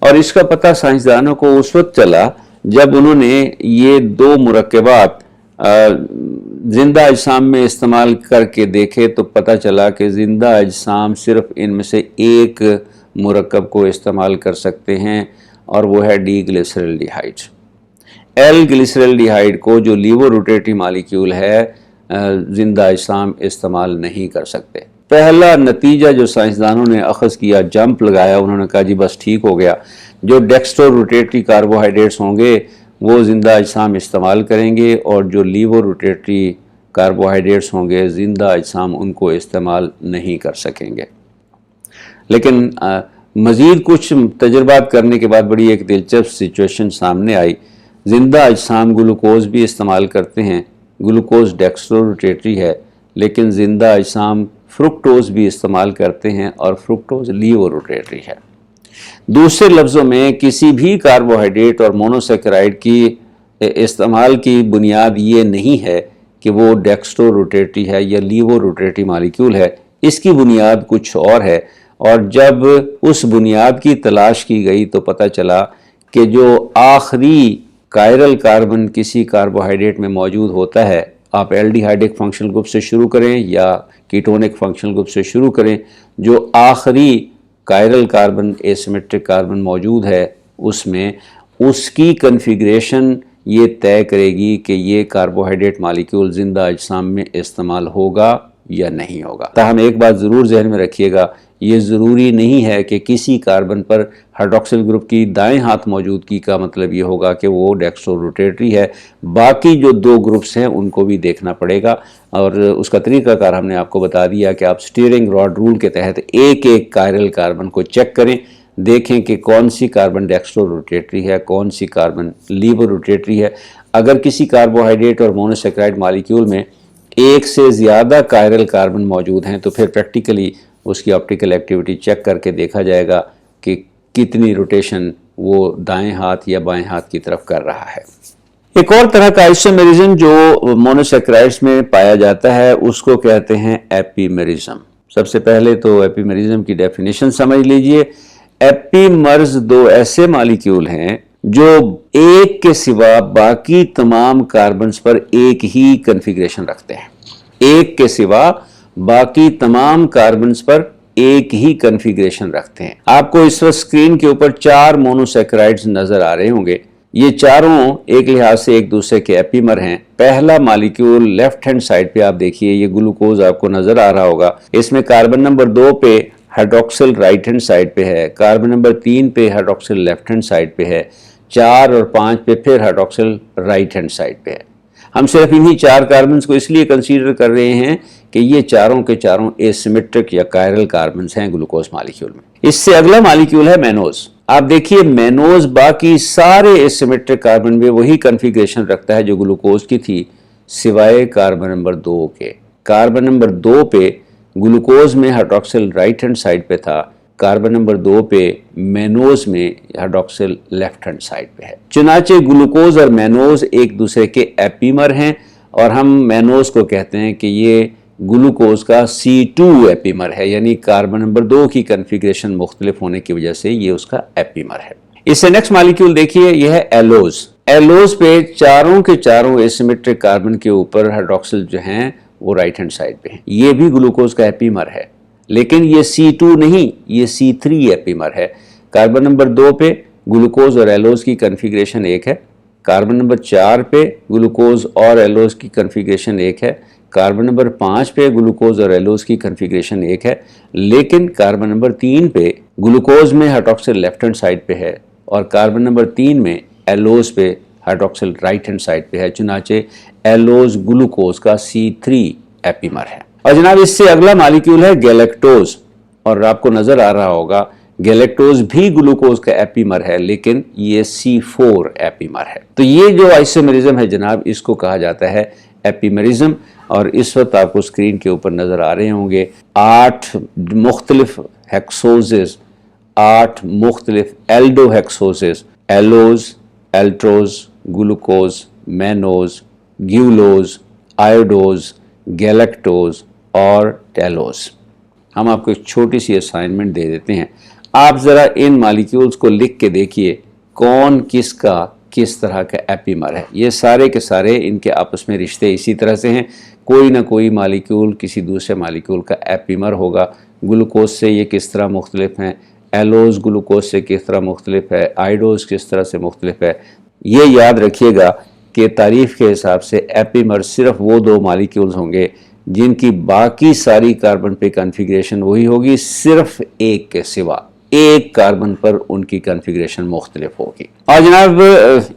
اور اس کا پتہ سائنسدانوں کو اس وقت چلا جب انہوں نے یہ 2 مرکبات زندہ اجسام میں استعمال کر کے دیکھے تو پتہ چلا کہ زندہ اجسام صرف ان میں سے ایک مرکب کو استعمال کر سکتے ہیں، اور وہ ہے ڈی گلیسرالڈیہائیڈ۔ ایل گلیسرالڈیہائیڈ کو جو لیو روٹیٹری مالیکیول ہے زندہ اجسام استعمال نہیں کر سکتے۔ پہلا نتیجہ جو سائنسدانوں نے اخذ کیا، جمپ لگایا، انہوں نے کہا جی بس ٹھیک ہو گیا، جو ڈیکسٹرو روٹیٹری کاربوہائیڈریٹس ہوں گے وہ زندہ اجسام استعمال کریں گے، اور جو لیو روٹیٹری کاربوہائیڈریٹس ہوں گے زندہ اجسام ان کو استعمال نہیں کر سکیں گے۔ لیکن مزید کچھ تجربات کرنے کے بعد بڑی ایک دلچسپ سچویشن سامنے آئی۔ زندہ اجسام گلوکوز بھی استعمال کرتے ہیں، گلوکوز ڈیکسٹرو روٹیٹری ہے، لیکن زندہ اجسام فرکٹوز بھی استعمال کرتے ہیں، اور فرکٹوز لیو روٹیٹری ہے۔ دوسرے لفظوں میں کسی بھی کاربوہائیڈریٹ اور مونوسیکرائڈ کی استعمال کی بنیاد یہ نہیں ہے کہ وہ ڈیکسٹرو روٹیٹری ہے یا لیو روٹیٹری مالیکیول ہے، اس کی بنیاد کچھ اور ہے۔ اور جب اس بنیاد کی تلاش کی گئی تو پتہ چلا کہ جو آخری کائرل کاربن کسی کاربوہائیڈریٹ میں موجود ہوتا ہے، آپ الڈیہائیڈک فنکشنل گروپ سے شروع کریں یا کیٹونک فنکشنل گروپ سے شروع کریں، جو آخری کائرل کاربن ایسیمیٹرک کاربن موجود ہے اس میں اس کی کنفیگریشن یہ طے کرے گی کہ یہ کاربوہائیڈریٹ مالیکیول زندہ اجسام میں استعمال ہوگا یا نہیں ہوگا۔ تاہم ایک بات ضرور ذہن میں رکھیے گا، یہ ضروری نہیں ہے کہ کسی کاربن پر ہائیڈروکسل گروپ کی دائیں ہاتھ موجودگی کا مطلب یہ ہوگا کہ وہ ڈیکسٹرو روٹیٹری ہے، باقی جو 2 گروپس ہیں ان کو بھی دیکھنا پڑے گا، اور اس کا طریقہ کار ہم نے آپ کو بتا دیا کہ آپ سٹیئرنگ راڈ رول کے تحت ایک ایک کائرل کاربن کو چیک کریں، دیکھیں کہ کون سی کاربن ڈیکسٹرو روٹیٹری ہے، کون سی کاربن لیور روٹیٹری ہے۔ اگر کسی کاربوہائیڈریٹ اور مونوسیکرائڈ مالیکیول میں ایک سے زیادہ کائرل کاربن موجود ہیں تو پھر پریکٹیکلی اس کی آپٹیکل ایکٹیویٹی چیک کر کے دیکھا جائے گا کہ کتنی روٹیشن وہ دائیں ہاتھ یا بائیں ہاتھ کی طرف کر رہا ہے۔ ایک اور طرح کا آئسومیرزم جو مونوسیکرائڈز میں پایا جاتا ہے اس کو کہتے ہیں ایپیمیرزم۔ سب سے پہلے تو ایپیمیرزم کی ڈیفینیشن سمجھ لیجئے۔ ایپیمرز 2 ایسے مالیکیول ہیں جو ایک کے سوا باقی تمام کاربنز پر ایک ہی کنفیگریشن رکھتے ہیں، ایک کے سوا باقی تمام کاربنز پر ایک ہی کنفیگریشن رکھتے ہیں۔ آپ کو اس وقت اسکرین کے اوپر 4 مونوسیکرائڈز نظر آ رہے ہوں گے، یہ چاروں ایک لحاظ سے ایک دوسرے کے ایپیمر ہیں۔ پہلا مالیکیول لیفٹ ہینڈ سائڈ پہ آپ دیکھیے، یہ گلوکوز آپ کو نظر آ رہا ہوگا، اس میں کاربن نمبر 2 پہ ہائیڈروکسل رائٹ ہینڈ سائڈ پہ ہے، کاربن نمبر 3 پہ ہائیڈروکسل لیفٹ ہینڈ سائڈ پہ ہے، 4 اور 5 پہ پھر ہائیڈروکسل رائٹ ہینڈ سائڈ پہ ہے۔ ہم صرف انہی 4 کاربنز کو اس لیے کنسیڈر کر رہے ہیں کہ یہ چاروں کے چاروں ایسیمیٹرک یا کائرل کاربنز ہیں گلوکوز مالیکیول میں۔ اس سے اگلا مالیکیول ہے مینوز۔ آپ دیکھیے مینوز باقی سارے ایسیمیٹرک کاربن میں وہی کنفیگریشن رکھتا ہے جو گلوکوز کی تھی، سوائے کاربن نمبر 2 کے۔ کاربن نمبر 2 پہ گلوکوز میں ہائیڈروکسل رائٹ ہینڈ سائڈ پہ تھا، کاربن نمبر 2 پہ مینوز میں ہائیڈروکسل لیفٹ ہینڈ سائڈ پہ ہے۔ چنانچہ گلوکوز اور مینوز ایک دوسرے کے ایپیمر ہیں، اور ہم مینوز کو کہتے ہیں کہ یہ گلوکوز کا C2 ایپیمر ہے، یعنی کاربن نمبر 2 کی کنفیگریشن مختلف ہونے کی وجہ سے یہ اس کا ایپیمر ہے۔ اس سے نیکسٹ مالیکیول دیکھیے، یہ ہے ایلوز۔ ایلوز پہ چاروں کے چاروں ایسیمیٹرک کاربن کے اوپر ہائیڈروکسل جو ہیں وہ رائٹ ہینڈ سائڈ پہ ہیں، یہ بھی گلوکوز کا ایپیمر ہے، لیکن یہ C2 نہیں، یہ C3 ایپیمر ہے۔ کاربن نمبر 2 پہ گلوکوز اور ایلوز کی کنفیگریشن ایک ہے، کاربن نمبر 4 پہ گلوکوز اور ایلوز کی کنفیگریشن ایک ہے، کاربن نمبر 5 پہ گلوکوز اور ایلوز کی کنفیگریشن ایک ہے، لیکن کاربن نمبر 3 پہ گلوکوز میں ہائیڈروکسل لیفٹ ہینڈ سائڈ پہ ہے، اور کاربن نمبر 3 میں ایلوز پہ ہائیڈروکسل رائٹ ہینڈ سائڈ پہ ہے، چنانچہ ایلوز گلوکوز کا C3 ایپیمر ہے۔ اور جناب اس سے اگلا مالیکیول ہے گیلیکٹوز، اور آپ کو نظر آ رہا ہوگا گیلیکٹوز بھی گلوکوز کا ایپیمر ہے، لیکن یہ C4 ایپیمر ہے۔ تو یہ جو آئسومیرزم ہے جناب، اس کو کہا جاتا ہے ایپیمرزم، اور اس وقت آپ کو اسکرین کے اوپر نظر آ رہے ہوں گے 8 مختلف ہیکسوزز، 8 مختلف ایلڈو ہیکسوزز، ایلوز، الٹروز، گلوکوز، مینوز، گیولوز، آئیوڈوز، گیلیکٹوز اور ٹیلوز۔ ہم آپ کو ایک چھوٹی سی اسائنمنٹ دے دیتے ہیں، آپ ذرا ان مالیکیولز کو لکھ کے دیکھیے کون کس کا کس طرح کا ایپیمر ہے۔ یہ سارے کے سارے ان کے آپس میں رشتے اسی طرح سے ہیں، کوئی نہ کوئی مالیکیول کسی دوسرے مالیکیول کا ایپیمر ہوگا۔ گلوکوز سے یہ کس طرح مختلف ہیں، ایلوز گلوکوز سے کس طرح مختلف ہے، آئیڈوز کس طرح سے مختلف ہے۔ یہ یاد رکھیے گا کہ تعریف کے حساب سے ایپیمر صرف وہ 2 مالیکیولز ہوں گے جن کی باقی ساری کاربن پہ کنفیگریشن وہی ہوگی، صرف ایک کے سوا، ایک کاربن پر ان کی کنفیگریشن مختلف ہوگی۔ اور جناب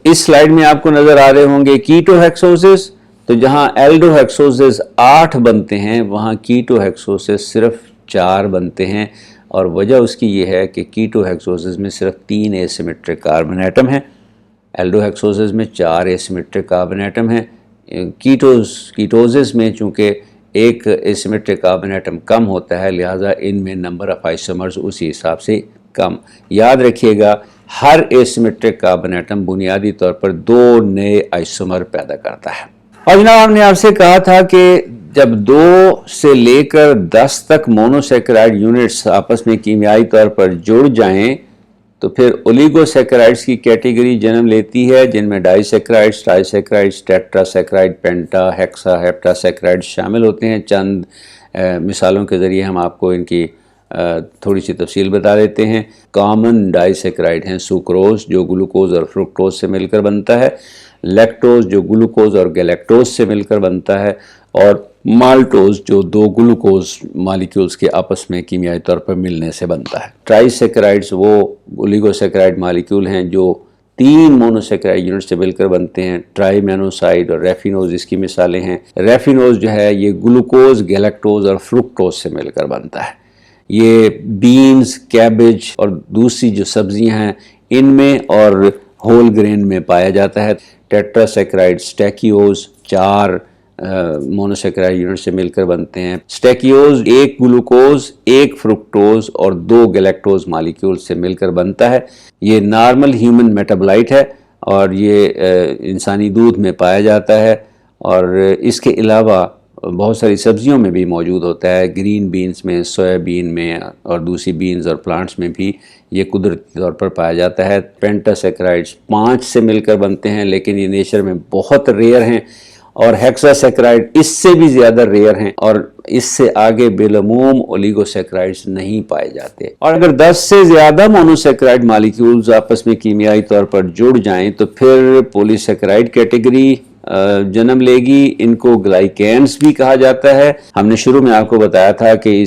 اس سلائیڈ میں آپ کو نظر آ رہے ہوں گے کیٹو ہیکسوزز، تو جہاں ایلڈو ہیکسوزز 8 بنتے ہیں وہاں کیٹو ہیکسوزز صرف 4 بنتے ہیں، اور وجہ اس کی یہ ہے کہ کیٹو ہیکسوزز میں صرف 3 ایسیمیٹرک کاربن ایٹم ہیں، ایلڈو ہیکسوزز میں 4 ایسیمیٹرک کاربن ایٹم ہیں۔ کیٹوزز میں چونکہ ایک ایسیمیٹرک کاربن ایٹم کم ہوتا ہے، لہٰذا ان میں نمبر آف آئسومرز اسی حساب سے کم۔ یاد رکھیے گا ہر ایسیمیٹرک کاربن ایٹم بنیادی طور پر 2 نئے آئسومر پیدا کرتا ہے۔ اور جناب ہم نے آپ سے کہا تھا کہ جب 2 سے لے کر 10 تک مونوسیکرائڈ یونٹس آپس میں کیمیائی طور پر جڑ جائیں تو پھر اولیگو سیکرائڈز کی کیٹیگری جنم لیتی ہے، جن میں disaccharides, trisaccharides, tetrasaccharide, penta, hexa, heptasaccharide شامل ہوتے ہیں۔ چند مثالوں کے ذریعے ہم آپ کو ان کی تھوڑی سی تفصیل بتا دیتے ہیں۔ کامن ڈائی سیکرائڈ ہیں سوکروز، جو گلوکوز اور فرکٹوز سے مل کر بنتا ہے، لیکٹوز جو گلوکوز اور گیلیکٹوز سے مل کر بنتا ہے، اور مالٹوز جو دو گلوکوز مالیکیولز کے آپس میں کیمیائی طور پر ملنے سے بنتا ہے۔ ٹرائی سیکرائڈز وہ اولیگوسیکرائڈ مالیکیول ہیں جو 3 مونوسیکرائڈ یونٹ سے مل کر بنتے ہیں۔ ٹرائی مینوسائڈ اور ریفینوز اس کی مثالیں ہیں۔ ریفینوز جو ہے یہ گلوکوز، گیلیکٹوز اور فرکٹوز سے مل کر بنتا ہے۔ یہ بینز، کیبج اور دوسری جو سبزیاں ہیں ان میں اور ہول گرین میں پایا جاتا ہے۔ ٹیٹرا سیکرائڈ سٹیکیوز 4 مونوسیکرائڈ یونٹ سے مل کر بنتے ہیں۔ سٹیکیوز 1 گلوکوز، 1 فرکٹوز اور 2 گیلیکٹوز مالیکیول سے مل کر بنتا ہے۔ یہ نارمل ہیومن میٹابولائٹ ہے اور یہ انسانی دودھ میں پایا جاتا ہے، اور اس کے علاوہ بہت ساری سبزیوں میں بھی موجود ہوتا ہے، گرین بینز میں، سویا بین میں اور دوسری بینز اور پلانٹس میں بھی یہ قدرتی طور پر پایا جاتا ہے۔ پینٹا سیکرائڈز 5 سے مل کر بنتے ہیں، لیکن یہ نیچر میں بہت ریئر ہیں، اور ہیکسا سیکرائڈ اس سے بھی زیادہ ریئر ہیں، اور اس سے آگے بالعموم اولیگو سیکرائڈز نہیں پائے جاتے۔ اور اگر 10 سے زیادہ مونوسیکرائڈ مالیکیولز آپس میں کیمیائی طور پر جڑ جائیں تو پھر پولی سیکرائڈ کیٹیگری جنم لے گی۔ ان کو گلائکینز بھی کہا جاتا ہے۔ ہم نے شروع میں آپ کو بتایا تھا کہ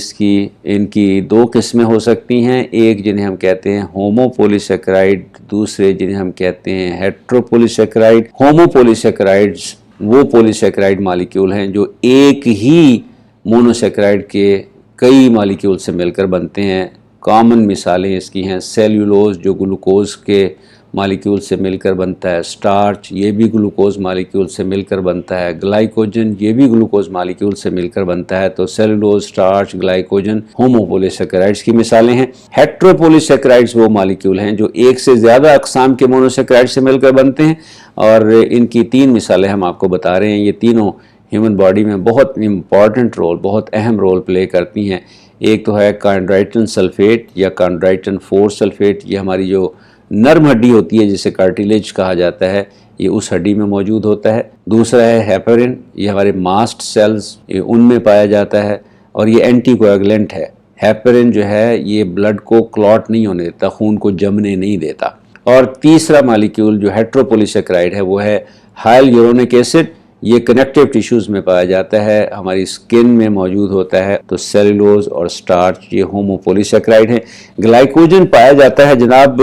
ان کی 2 قسمیں ہو سکتی ہیں، ایک جنہیں ہم کہتے ہیں ہومو پولی سیکرائڈ، دوسرے جنہیں ہم کہتے ہیں ہیٹرو پولی سیکرائڈ۔ ہومو پولی سیکرائڈز وہ پولی سیکرائڈ مالیکیول ہیں جو ایک ہی مونوسیکرائڈ کے کئی مالیکیول سے مل کر بنتے ہیں۔ کامن مثالیں اس کی ہیں سیلولوز جو گلوکوز کے مالیکیول سے مل کر بنتا ہے، سٹارچ یہ بھی گلوکوز مالیکیول سے مل کر بنتا ہے، گلائکوجن یہ بھی گلوکوز مالیکیول سے مل کر بنتا ہے۔ تو سیلولوز، سٹارچ، گلائکوجن ہومو پولی سیکرائڈز کی مثالیں ہیں۔ ہیٹرو پولی سیکرائڈز وہ مالیکیول ہیں جو ایک سے زیادہ اقسام کے مونوسیکرائڈ سے مل کر بنتے ہیں، اور ان کی 3 مثالیں ہم آپ کو بتا رہے ہیں۔ یہ تینوں ہیومن باڈی میں بہت امپورٹنٹ رول، بہت اہم رول پلے کرتی ہیں۔ ایک تو ہے کانڈرائٹن سلفیٹ یا کانڈرائٹن 4 سلفیٹ، یہ ہماری جو نرم ہڈی ہوتی ہے جسے کارٹیلیج کہا جاتا ہے، یہ اس ہڈی میں موجود ہوتا ہے۔ دوسرا ہے ہیپرین، یہ ہمارے ماسٹ سیلز ان میں پایا جاتا ہے، اور یہ اینٹی کویگولنٹ ہے۔ ہیپرین جو ہے یہ بلڈ کو کلاٹ نہیں ہونے دیتا، خون کو جمنے نہیں دیتا۔ اور تیسرا مالیکیول جو ہیٹرو سیکرائڈ ہے وہ ہے ہائل یورونک ایسڈ، یہ کنیکٹیو ٹیشوز میں پایا جاتا ہے، ہماری اسکن میں موجود ہوتا ہے۔ تو سیلولوز اور سٹارچ یہ ہومو پولیسیکرائڈ ہیں۔ گلائکوجن پایا جاتا ہے جناب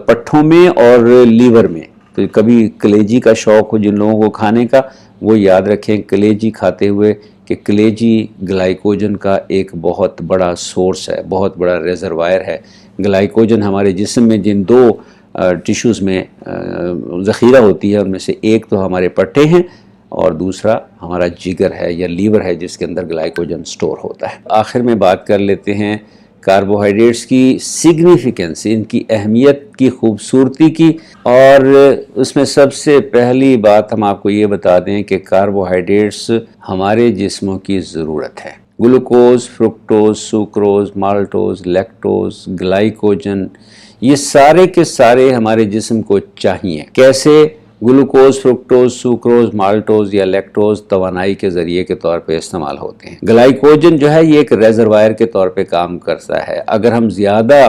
پٹھوں میں اور لیور میں۔ تو کبھی کلیجی کا شوق ہو جن لوگوں کو کھانے کا، وہ یاد رکھیں کلیجی کھاتے ہوئے کہ کلیجی گلائکوجن کا ایک بہت بڑا سورس ہے، بہت بڑا ریزروائر ہے۔ گلائکوجن ہمارے جسم میں جن 2 ٹیشوز میں ذخیرہ ہوتی ہے، ان میں سے ایک تو ہمارے پٹھے ہیں اور دوسرا ہمارا جگر ہے یا لیور ہے جس کے اندر گلائکوجن سٹور ہوتا ہے۔ آخر میں بات کر لیتے ہیں کاربوہائیڈریٹس کی سگنیفیکنس، ان کی اہمیت کی، خوبصورتی کی، اور اس میں سب سے پہلی بات ہم آپ کو یہ بتا دیں کہ کاربوہائیڈریٹس ہمارے جسموں کی ضرورت ہے۔ گلوکوز، فرکٹوز، سوکروز، مالٹوز، لیکٹوز، گلائکوجن یہ سارے کے سارے ہمارے جسم کو چاہیے۔ کیسے؟ گلوکوز، فرکٹوز، سوکروز، مالٹوز یا لیکٹوز توانائی کے ذریعے کے طور پہ استعمال ہوتے ہیں۔ گلائکوجن جو ہے یہ ایک ریزروائر کے طور پہ کام کرتا ہے۔ اگر ہم زیادہ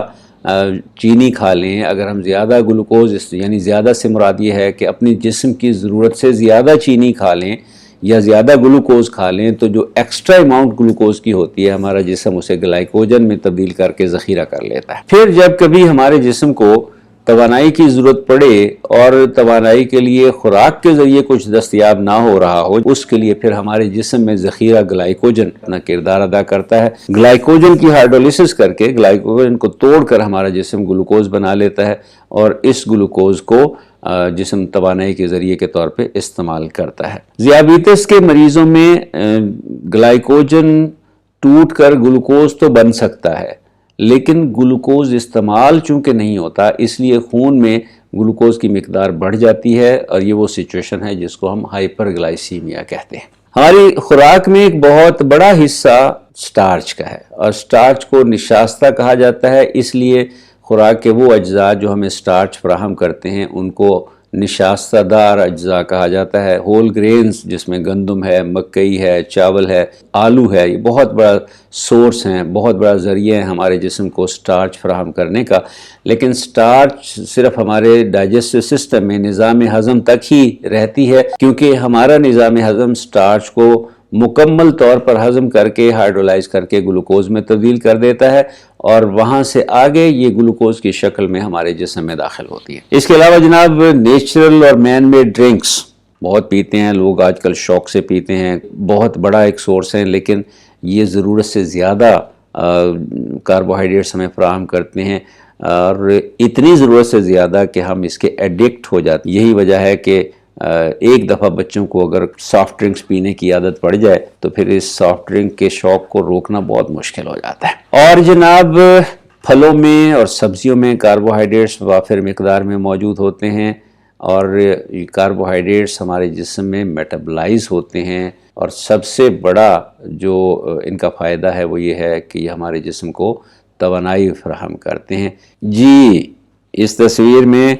چینی کھا لیں، اگر ہم زیادہ گلوکوز یعنی زیادہ سے مراد یہ ہے کہ اپنی جسم کی ضرورت سے زیادہ چینی کھا لیں یا زیادہ گلوکوز کھا لیں، تو جو ایکسٹرا اماؤنٹ گلوکوز کی ہوتی ہے ہمارا جسم اسے گلائکوجن میں تبدیل کر کے ذخیرہ کر لیتا ہے۔ پھر جب کبھی ہمارے جسم کو توانائی کی ضرورت پڑے اور توانائی کے لیے خوراک کے ذریعے کچھ دستیاب نہ ہو رہا ہو، اس کے لیے پھر ہمارے جسم میں ذخیرہ گلائکوجن اپنا کردار ادا کرتا ہے۔ گلائکوجن کی ہائیڈرولیسس کر کے گلائکوجن کو توڑ کر ہمارا جسم گلوکوز بنا لیتا ہے، اور اس گلوکوز کو جسم توانائی کے ذریعے کے طور پہ استعمال کرتا ہے۔ ذیابیطس کے مریضوں میں گلائکوجن ٹوٹ کر گلوکوز تو بن سکتا ہے، لیکن گلوکوز استعمال چونکہ نہیں ہوتا، اس لیے خون میں گلوکوز کی مقدار بڑھ جاتی ہے، اور یہ وہ سچویشن ہے جس کو ہم ہائپر گلائسیمیا کہتے ہیں۔ ہماری خوراک میں ایک بہت بڑا حصہ سٹارچ کا ہے، اور سٹارچ کو نشاستہ کہا جاتا ہے، اس لیے خوراک کے وہ اجزاء جو ہمیں سٹارچ فراہم کرتے ہیں ان کو نشاستہ دار اجزاء کہا جاتا ہے، ہول گرینز جس میں گندم ہے، مکئی ہے، چاول ہے، آلو ہے، یہ بہت بڑا سورس ہیں، بہت بڑا ذریعہ ہے ہمارے جسم کو سٹارچ فراہم کرنے کا۔ لیکن سٹارچ صرف ہمارے ڈائجسٹو سسٹم میں نظام ہضم تک ہی رہتی ہے، کیونکہ ہمارا نظام ہضم سٹارچ کو مکمل طور پر ہضم کر کے ہائیڈرولائز کر کے گلوکوز میں تبدیل کر دیتا ہے، اور وہاں سے آگے یہ گلوکوز کی شکل میں ہمارے جسم میں داخل ہوتی ہے۔ اس کے علاوہ جناب نیچرل اور مین میڈ ڈرنکس بہت پیتے ہیں لوگ آج کل، شوق سے پیتے ہیں، بہت بڑا ایک سورس ہے، لیکن یہ ضرورت سے زیادہ کاربوہائیڈریٹس ہمیں فراہم کرتے ہیں، اور اتنی ضرورت سے زیادہ کہ ہم اس کے ایڈکٹ ہو جاتے ہیں۔ یہی وجہ ہے کہ ایک دفعہ بچوں کو اگر سافٹ ڈرنکس پینے کی عادت پڑ جائے تو پھر اس سافٹ ڈرنک کے شوق کو روکنا بہت مشکل ہو جاتا ہے۔ اور جناب پھلوں میں اور سبزیوں میں کاربوہائیڈریٹس وافر مقدار میں موجود ہوتے ہیں، اور یہ کاربوہائیڈریٹس ہمارے جسم میں میٹابلائز ہوتے ہیں، اور سب سے بڑا جو ان کا فائدہ ہے وہ یہ ہے کہ یہ ہمارے جسم کو توانائی فراہم کرتے ہیں۔ جی، اس تصویر میں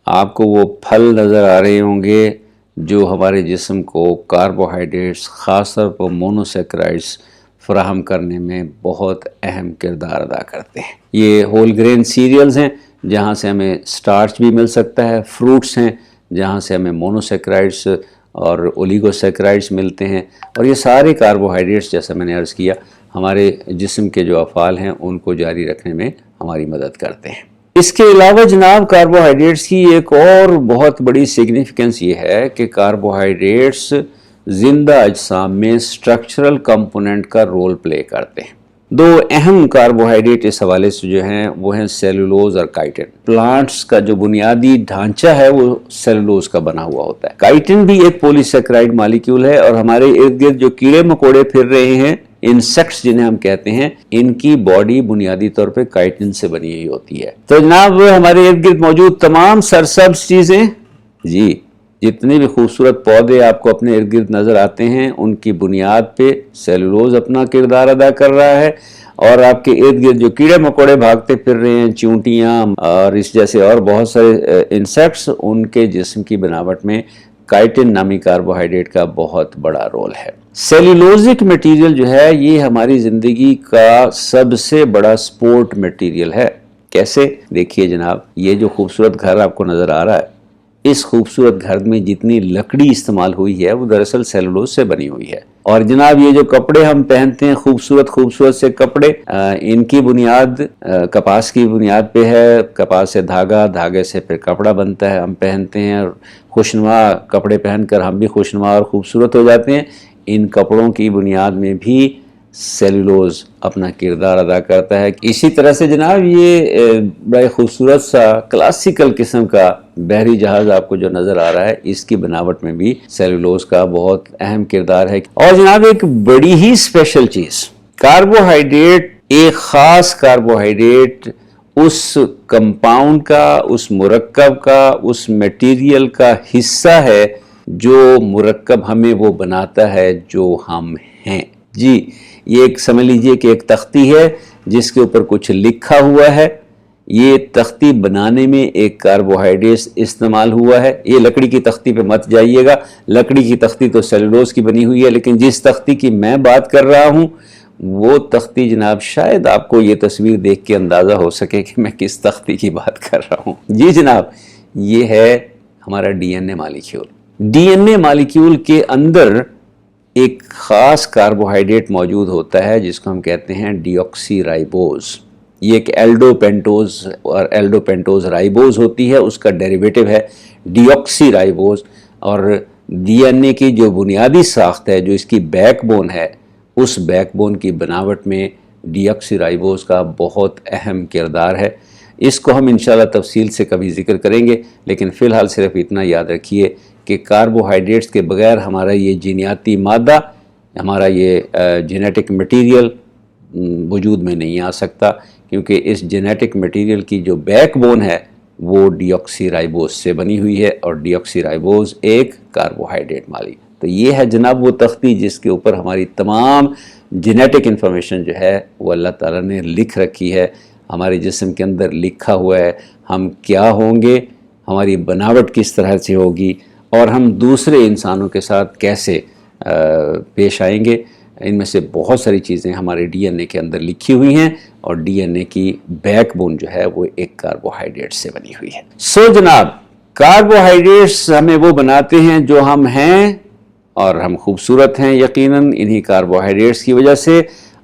آپ کو وہ پھل نظر آ رہے ہوں گے جو ہمارے جسم کو کاربوہائیڈریٹس، خاص طور پر مونوسیکرائڈس فراہم کرنے میں بہت اہم کردار ادا کرتے ہیں۔ یہ ہول گرین سیریلز ہیں جہاں سے ہمیں سٹارچ بھی مل سکتا ہے، فروٹس ہیں جہاں سے ہمیں مونوسیکرائڈس اور اولیگوسیکرائڈس ملتے ہیں، اور یہ سارے کاربوہائیڈریٹس جیسا میں نے عرض کیا ہمارے جسم کے جو افعال ہیں ان کو جاری رکھنے میں ہماری مدد کرتے ہیں۔ اس کے علاوہ جناب کاربوہائیڈریٹس کی ایک اور بہت بڑی سگنیفیکنس یہ ہے کہ کاربوہائیڈریٹس زندہ اجسام میں سٹرکچرل کمپوننٹ کا رول پلے کرتے ہیں۔ دو اہم کاربوہائیڈریٹ اس حوالے سے جو ہیں وہ ہیں سیلولوز اور کائٹن۔ پلانٹس کا جو بنیادی ڈھانچہ ہے وہ سیلولوز کا بنا ہوا ہوتا ہے۔ کائٹن بھی ایک پولی سیکرائڈ مالیکیول ہے، اور ہمارے ارد گرد جو کیڑے مکوڑے پھر رہے ہیں، انسیکٹس جنہیں ہم کہتے ہیں، ان کی باڈی بنیادی طور پہ کائٹن سے بنی ہوئی ہوتی ہے۔ تو جناب ہمارے ارد گرد موجود تمام سرسبز چیزیں، جی جتنے بھی خوبصورت پودے آپ کو اپنے ارد گرد نظر آتے ہیں، ان کی بنیاد پہ سیلولوز اپنا کردار ادا کر رہا ہے، اور آپ کے ارد گرد جو کیڑے مکوڑے بھاگتے پھر رہے ہیں، چیونٹیاں اور اس جیسے اور بہت سارے انسیکٹس، ان کے جسم کی بناوٹ میں کائٹن نامی کاربوہائیڈریٹ کا بہت بڑا رول ہے۔ سیلولوزک میٹیریل جو ہے یہ ہماری زندگی کا سب سے بڑا سپورٹ میٹیریل ہے۔ کیسے؟ دیکھیے جناب، یہ جو خوبصورت گھر آپ کو نظر آ رہا ہے، اس خوبصورت گھر میں جتنی لکڑی استعمال ہوئی ہے وہ دراصل سیلولوز سے بنی ہوئی ہے۔ اور جناب یہ جو کپڑے ہم پہنتے ہیں، خوبصورت سے کپڑے، ان کی بنیاد کپاس کی بنیاد پہ ہے۔ کپاس سے دھاگے سے پھر کپڑا بنتا ہے، ہم پہنتے ہیں، اور خوشنما کپڑے پہن کر ہم بھی خوشنما اور خوبصورت ہو جاتے ہیں۔ ان کپڑوں کی بنیاد میں بھی سیلولوز اپنا کردار ادا کرتا ہے۔ اسی طرح سے جناب یہ بڑے خوبصورت سا کلاسیکل قسم کا بحری جہاز آپ کو جو نظر آ رہا ہے، اس کی بناوٹ میں بھی سیلولوز کا بہت اہم کردار ہے۔ اور جناب ایک بڑی ہی اسپیشل چیز، کاربوہائیڈریٹ، ایک خاص کاربوہائیڈریٹ اس کمپاؤنڈ کا، اس مرکب کا، اس میٹیریل کا حصہ ہے جو مرکب ہمیں وہ بناتا ہے جو ہم ہیں۔ جی، یہ ایک سمجھ لیجئے کہ ایک تختی ہے جس کے اوپر کچھ لکھا ہوا ہے۔ یہ تختی بنانے میں ایک کاربوہائیڈریٹ استعمال ہوا ہے۔ یہ لکڑی کی تختی پہ مت جائیے گا، لکڑی کی تختی تو سیلولوز کی بنی ہوئی ہے، لیکن جس تختی کی میں بات کر رہا ہوں وہ تختی جناب، شاید آپ کو یہ تصویر دیکھ کے اندازہ ہو سکے کہ میں کس تختی کی بات کر رہا ہوں۔ جی جناب، یہ ہے ہمارا ڈی این اے مالیکیول۔ ڈی این اے مالیکیول کے اندر ایک خاص کاربوہائیڈریٹ موجود ہوتا ہے جس کو ہم کہتے ہیں ڈی آکسی رائبوز۔ یہ ایک ایلڈو پینٹوز رائبوز ہوتی ہے، اس کا ڈیریویٹو ہے ڈی آکسی رائبوز۔ اور ڈی این اے کی جو بنیادی ساخت ہے، جو اس کی بیک بون ہے، اس بیک بون کی بناوٹ میں ڈی آکسی رائبوز کا بہت اہم کردار ہے۔ اس کو ہم انشاءاللہ تفصیل سے کبھی ذکر کریں گے، لیکن فی الحال صرف اتنا یاد رکھیے کہ کاربوہائیڈریٹس کے بغیر ہمارا یہ جینیاتی مادہ، ہمارا یہ جینیٹک میٹیریل وجود میں نہیں آ سکتا، کیونکہ اس جینیٹک میٹیریل کی جو بیک بون ہے وہ ڈی آکسی رائبوز سے بنی ہوئی ہے، اور ڈی آکسی رائبوز ایک کاربوہائیڈریٹ مالیکیول۔ تو یہ ہے جناب وہ تختی جس کے اوپر ہماری تمام جینیٹک انفارمیشن جو ہے وہ اللہ تعالیٰ نے لکھ رکھی ہے، ہمارے جسم کے اندر لکھا ہوا ہے۔ ہم کیا ہوں گے، ہماری بناوٹ کس طرح سے ہوگی اور ہم دوسرے انسانوں کے ساتھ کیسے پیش آئیں گے. ان میں سے بہت ساری چیزیں ہمارے ڈی این اے کے اندر لکھی ہوئی ہیں اور ڈی این اے کی بیک بون جو ہے وہ ایک کاربوہائیڈریٹ سے بنی ہوئی ہے. جناب کاربوہائیڈریٹس ہمیں وہ بناتے ہیں جو ہم ہیں اور ہم خوبصورت ہیں یقیناً انہی کاربوہائیڈریٹس کی وجہ سے،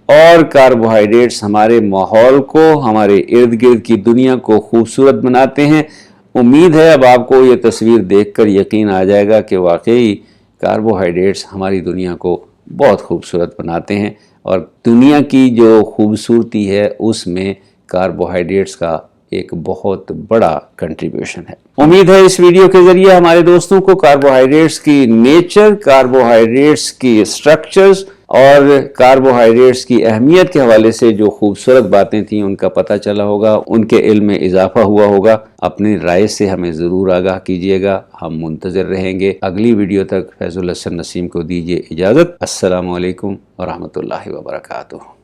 اور کاربوہائیڈریٹس ہمارے ماحول کو، ہمارے ارد گرد کی دنیا کو خوبصورت بناتے ہیں. امید ہے اب آپ کو یہ تصویر دیکھ کر یقین آ جائے گا کہ واقعی کاربوہائیڈریٹس ہماری دنیا کو بہت خوبصورت بناتے ہیں، اور دنیا کی جو خوبصورتی ہے اس میں کاربوہائیڈریٹس کا ایک بہت بڑا کنٹریبیوشن ہے. امید ہے اس ویڈیو کے ذریعے ہمارے دوستوں کو کاربوہائیڈریٹس کی نیچر، کاربوہائیڈریٹس کی اسٹرکچرز اور کاربوہائیڈریٹس کی اہمیت کے حوالے سے جو خوبصورت باتیں تھیں ان کا پتہ چلا ہوگا، ان کے علم میں اضافہ ہوا ہوگا. اپنی رائے سے ہمیں ضرور آگاہ کیجیے گا، ہم منتظر رہیں گے. اگلی ویڈیو تک فیض الحسن نسیم کو دیجیے اجازت. السلام علیکم ورحمۃ اللہ وبرکاتہ.